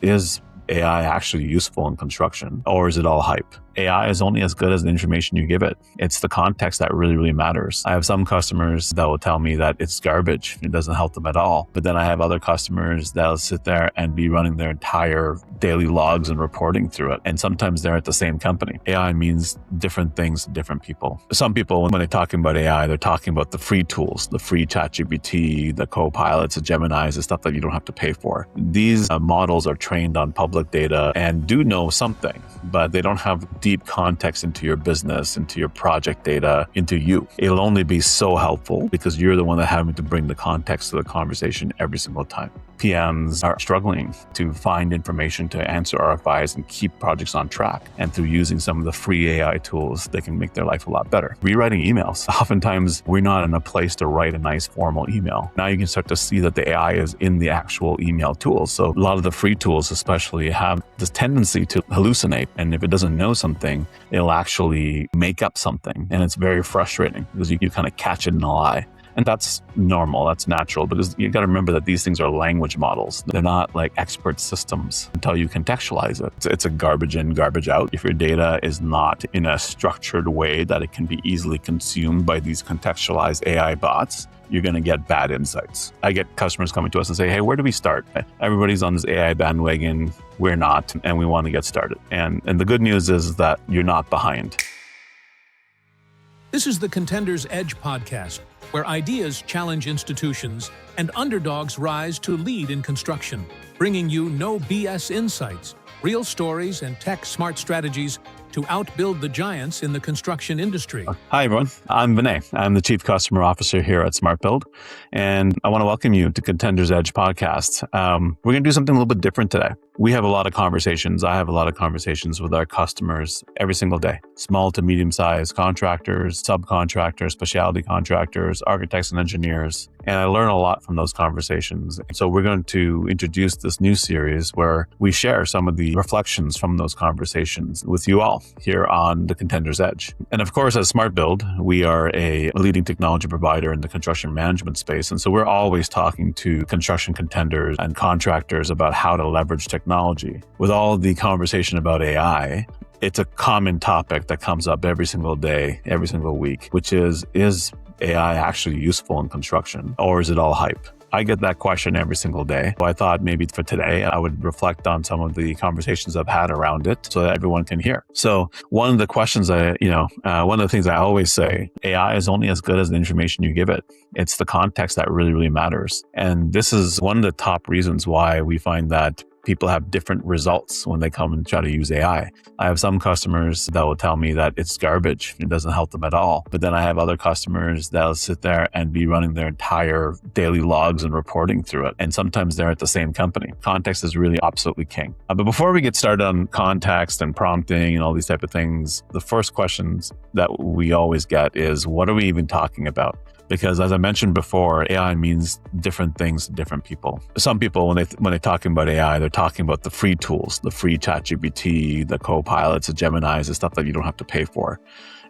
Is AI actually useful in construction, or is it all hype? AI is only as good as the information you give it. It's the context that really, really matters. I have some customers that will tell me that it's garbage. It doesn't help them at all. But then I have other customers that'll sit there and be running their entire daily logs and reporting through it. And sometimes they're at the same company. AI means different things to different people. Some people, when they're talking about AI, they're talking about the free tools, the free ChatGPT, the Copilots, the Geminis, the stuff that you don't have to pay for. These models are trained on public data and do know something, but they don't have deep context into your business, into your project data, into you. It'll only be so helpful because you're the one that having to bring the context to the conversation every single time. PMs are struggling to find information to answer RFIs and keep projects on track. And through using some of the free AI tools, they can make their life a lot better. Rewriting emails. Oftentimes, we're not in a place to write a nice formal email. Now you can start to see that the AI is in the actual email tools. So a lot of the free tools especially have this tendency to hallucinate. And if it doesn't know something, it'll actually make up something. And it's very frustrating because you kind of catch it in a lie. And that's normal, that's natural, because you got to remember that these things are language models. They're not like expert systems until you contextualize it. It's a garbage in, garbage out. If your data is not in a structured way that it can be easily consumed by these contextualized AI bots, you're going to get bad insights. I get customers coming to us and say, hey, where do we start? Everybody's on this AI bandwagon. We're not, and we want to get started. And the good news is that you're not behind. This is the Contender's Edge podcast, where ideas challenge institutions and underdogs rise to lead in construction, bringing you no BS insights, real stories, and tech-smart strategies to outbuild the giants in the construction industry. Hi, everyone. I'm Vinay. I'm the Chief Customer Officer here at SmartBuild, and I want to welcome you to Contender's Edge podcast. We're going to do something a little bit different today. We have a lot of conversations. I have a lot of conversations with our customers every single day. Small to medium-sized contractors, subcontractors, specialty contractors, architects and engineers. And I learn a lot from those conversations. So we're going to introduce this new series where we share some of the reflections from those conversations with you all here on the Contender's Edge. And of course, as SmartBuild, we are a leading technology provider in the construction management space. And so we're always talking to construction contenders and contractors about how to leverage technology. With all the conversation about AI, it's a common topic that comes up every single day, every single week, which is AI actually useful in construction, or is it all hype? I get that question every single day. So I thought maybe for today, I would reflect on some of the conversations I've had around it so that everyone can hear. So one of the questions one of the things I always say, AI is only as good as the information you give it. It's the context that really, really matters. And this is one of the top reasons why we find that people have different results when they come and try to use AI. I have some customers that will tell me that it's garbage. It doesn't help them at all. But then I have other customers that'll sit there and be running their entire daily logs and reporting through it. And sometimes they're at the same company. Context is really absolutely king. But before we get started on context and prompting and all these type of things, the first questions that we always get is, what are we even talking about? Because as I mentioned before, AI means different things to different people. Some people, when they're talking about AI, they're talking about the free tools, the free ChatGPT, the Copilots, the Geminis, the stuff that you don't have to pay for.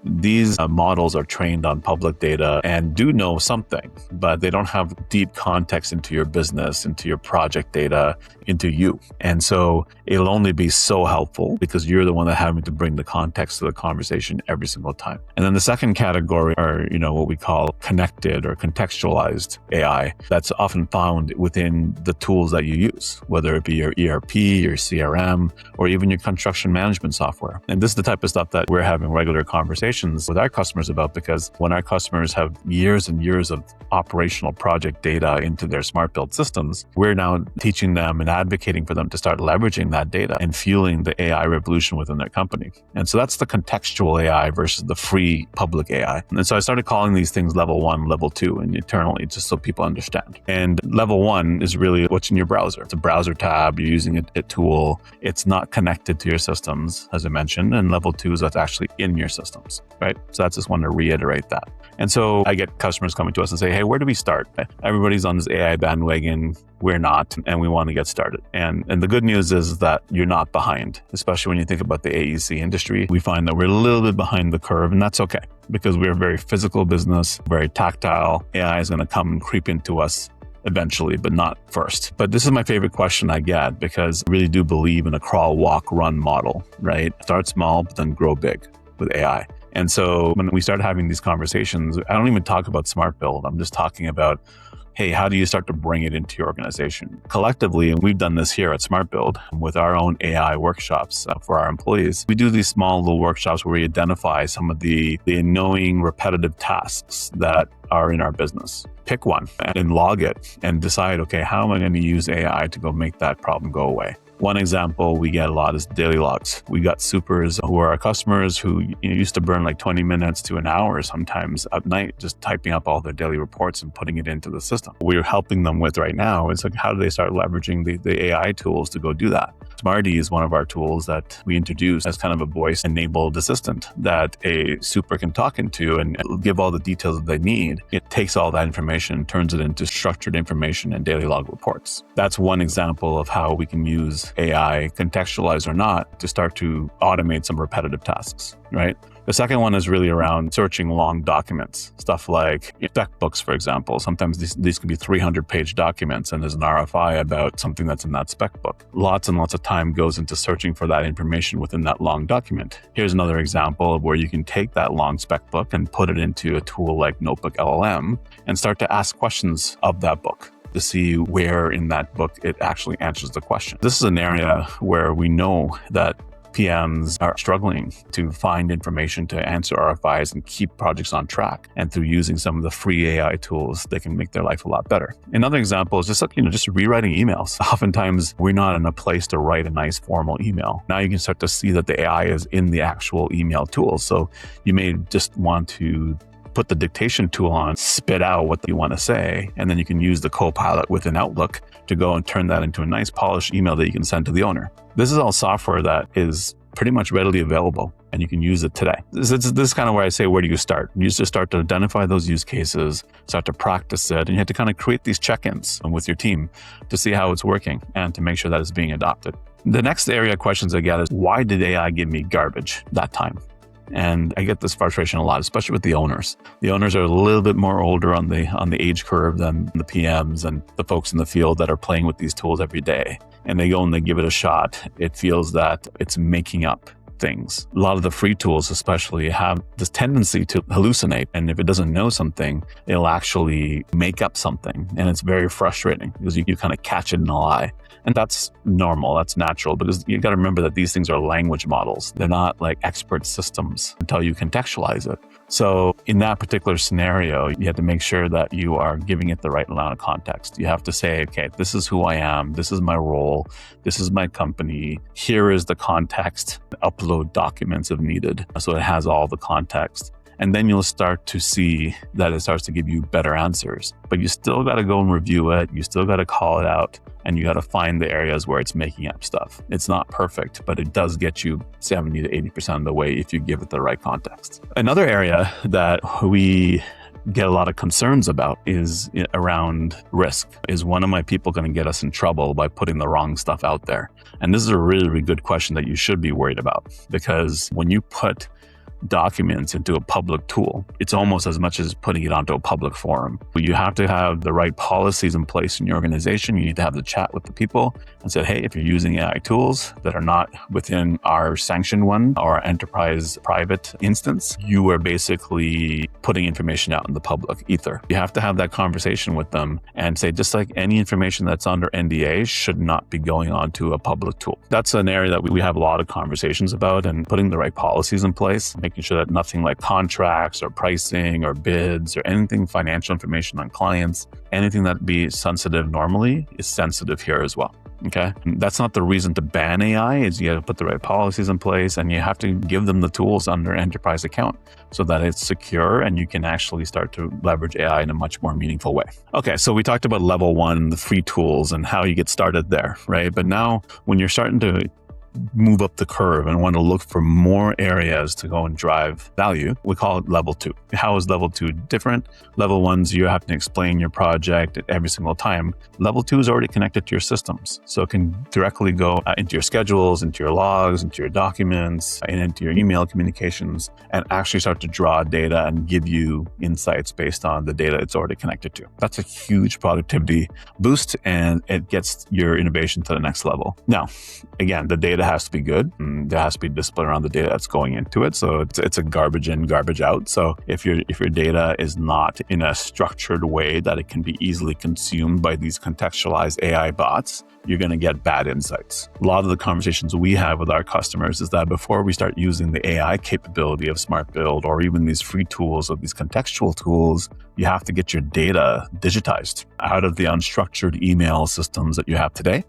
These models are trained on public data and do know something, but they don't have deep context into your business, into your project data, into you. And so it'll only be so helpful because you're the one that having to bring the context to the conversation every single time. And then the second category are, what we call connected or contextualized AI that's often found within the tools that you use, whether it be your ERP, your CRM, or even your construction management software. And this is the type of stuff that we're having regular conversations with our customers about, because when our customers have years and years of operational project data into their SmartBuild systems, we're now teaching them and advocating for them to start leveraging that data and fueling the AI revolution within their company. And so that's the contextual AI versus the free public AI. And so I started calling these things level 1, level 2, and internally, just so people understand. And level 1 is really what's in your browser. It's a browser tab. You're using a tool. It's not connected to your systems, as I mentioned. And level 2 is that's actually in your systems. Right? So that's just one to reiterate that. And so I get customers coming to us and say, hey, where do we start? Everybody's on this AI bandwagon. We're not, and we want to get started. And the good news is that you're not behind, especially when you think about the AEC industry. We find that we're a little bit behind the curve, and that's okay because we're a very physical business, very tactile. AI is going to come and creep into us eventually, but not first. But this is my favorite question I get because I really do believe in a crawl, walk, run model, right? Start small, but then grow big with AI. And so when we start having these conversations, I don't even talk about SMARTBUILD. I'm just talking about, hey, how do you start to bring it into your organization? Collectively, and we've done this here at SMARTBUILD with our own AI workshops for our employees. We do these small little workshops where we identify some of the annoying, repetitive tasks that are in our business. Pick one and log it and decide, okay, how am I going to use AI to go make that problem go away? One example we get a lot is daily logs. We got supers who are our customers who used to burn like 20 minutes to an hour sometimes at night just typing up all their daily reports and putting it into the system. We're helping them with right now is like, how do they start leveraging the AI tools to go do that? smrtAE is one of our tools that we introduced as kind of a voice-enabled assistant that a super can talk into and give all the details that they need. It takes all that information, turns it into structured information and daily log reports. That's one example of how we can use AI, contextualized or not, to start to automate some repetitive tasks, right? The second one is really around searching long documents, stuff like spec books, for example. Sometimes these can be 300-page documents and there's an RFI about something that's in that spec book. Lots and lots of time goes into searching for that information within that long document. Here's another example of where you can take that long spec book and put it into a tool like Notebook LLM and start to ask questions of that book to see where in that book it actually answers the question. This is an area where we know that PMs are struggling to find information to answer RFIs and keep projects on track. And through using some of the free AI tools, they can make their life a lot better. Another example is just like, just rewriting emails. Oftentimes, we're not in a place to write a nice formal email. Now you can start to see that the AI is in the actual email tools. So you may just want to put the dictation tool on, spit out what you want to say, and then you can use the Copilot within Outlook to go and turn that into a nice polished email that you can send to the owner. This is all software that is pretty much readily available and you can use it today. This is kind of where I say, where do you start? You just start to identify those use cases, start to practice it, and you have to kind of create these check-ins with your team to see how it's working and to make sure that it's being adopted. The next area of questions I get is, why did AI give me garbage that time? And I get this frustration a lot, especially with the owners. The owners are a little bit more older on the age curve than the PMs and the folks in the field that are playing with these tools every day. And they go and they give it a shot. It feels that it's making up things. A lot of the free tools especially have this tendency to hallucinate. And if it doesn't know something, it'll actually make up something. And it's very frustrating because you kind of catch it in a lie. And that's normal, that's natural, because you got to remember that these things are language models. They're not like expert systems until you contextualize it. So in that particular scenario, you have to make sure that you are giving it the right amount of context. You have to say, okay, this is who I am. This is my role. This is my company. Here is the context. Upload documents if needed. So it has all the context. And then you'll start to see that it starts to give you better answers. But you still got to go and review it. You still got to call it out. And you got to find the areas where it's making up stuff. It's not perfect, but it does get you 70 to 80% of the way if you give it the right context. Another area that we get a lot of concerns about is around risk. Is one of my people going to get us in trouble by putting the wrong stuff out there? And this is a really, really good question that you should be worried about, because when you put documents into a public tool, it's almost as much as putting it onto a public forum. You have to have the right policies in place in your organization. You need to have the chat with the people and say, hey, if you're using AI tools that are not within our sanctioned one or our enterprise private instance, you are basically putting information out in the public ether. You have to have that conversation with them and say, just like any information that's under NDA should not be going onto a public tool. That's an area that we have a lot of conversations about, and putting the right policies in place, making sure that nothing like contracts or pricing or bids or anything financial information on clients, anything that be sensitive normally is sensitive here as well. Okay. And that's not the reason to ban AI, is you got to put the right policies in place and you have to give them the tools under enterprise account so that it's secure and you can actually start to leverage AI in a much more meaningful way. Okay. So we talked about level one, the free tools and how you get started there, right? But now when you're starting to move up the curve and want to look for more areas to go and drive value, we call it level 2. How is level 2 different? Level 1's you have to explain your project every single time. Level 2 is already connected to your systems. So it can directly go into your schedules, into your logs, into your documents, and into your email communications, and actually start to draw data and give you insights based on the data it's already connected to. That's a huge productivity boost, and it gets your innovation to the next level. Now, again, the data has to be good, and there has to be discipline around the data that's going into it. So it's a garbage in, garbage out. So if your data is not in a structured way that it can be easily consumed by these contextualized AI bots, you're going to get bad insights. A lot of the conversations we have with our customers is that before we start using the AI capability of SmartBuild or even these free tools or these contextual tools, you have to get your data digitized out of the unstructured email systems that you have today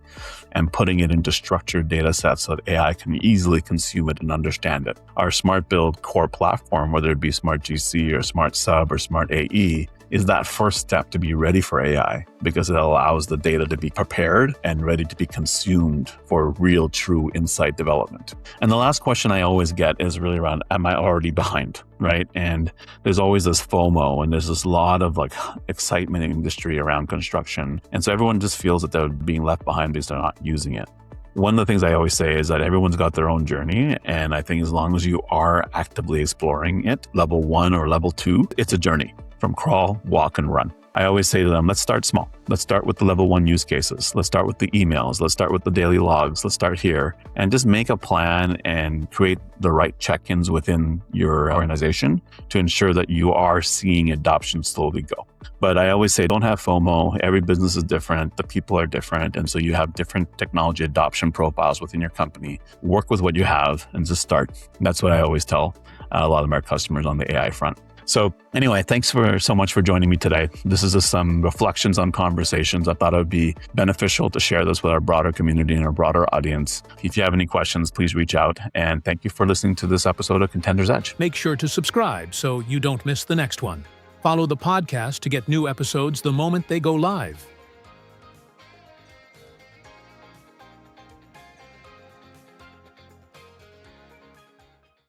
and putting it into structured data sets so that AI can easily consume it and understand it. Our SmartBuild core platform, whether it be smrtGC or smrtSUB or smrtAE, is that first step to be ready for AI because it allows the data to be prepared and ready to be consumed for real, true insight development. And the last question I always get is really around, am I already behind, right? And there's always this FOMO and there's this lot of excitement in industry around construction. And so everyone just feels that they're being left behind because they're not using it. One of the things I always say is that everyone's got their own journey. And I think as long as you are actively exploring it, level 1 or level 2, it's a journey from crawl, walk, and run. I always say to them, let's start small. Let's start with the level 1 use cases. Let's start with the emails. Let's start with the daily logs. Let's start here and just make a plan and create the right check-ins within your organization to ensure that you are seeing adoption slowly go. But I always say, don't have FOMO. Every business is different. The people are different. And so you have different technology adoption profiles within your company. Work with what you have and just start. That's what I always tell a lot of our customers on the AI front. So anyway, thanks so much for joining me today. This is just some reflections on conversations. I thought it would be beneficial to share this with our broader community and our broader audience. If you have any questions, please reach out. And thank you for listening to this episode of Contender's Edge. Make sure to subscribe so you don't miss the next one. Follow the podcast to get new episodes the moment they go live.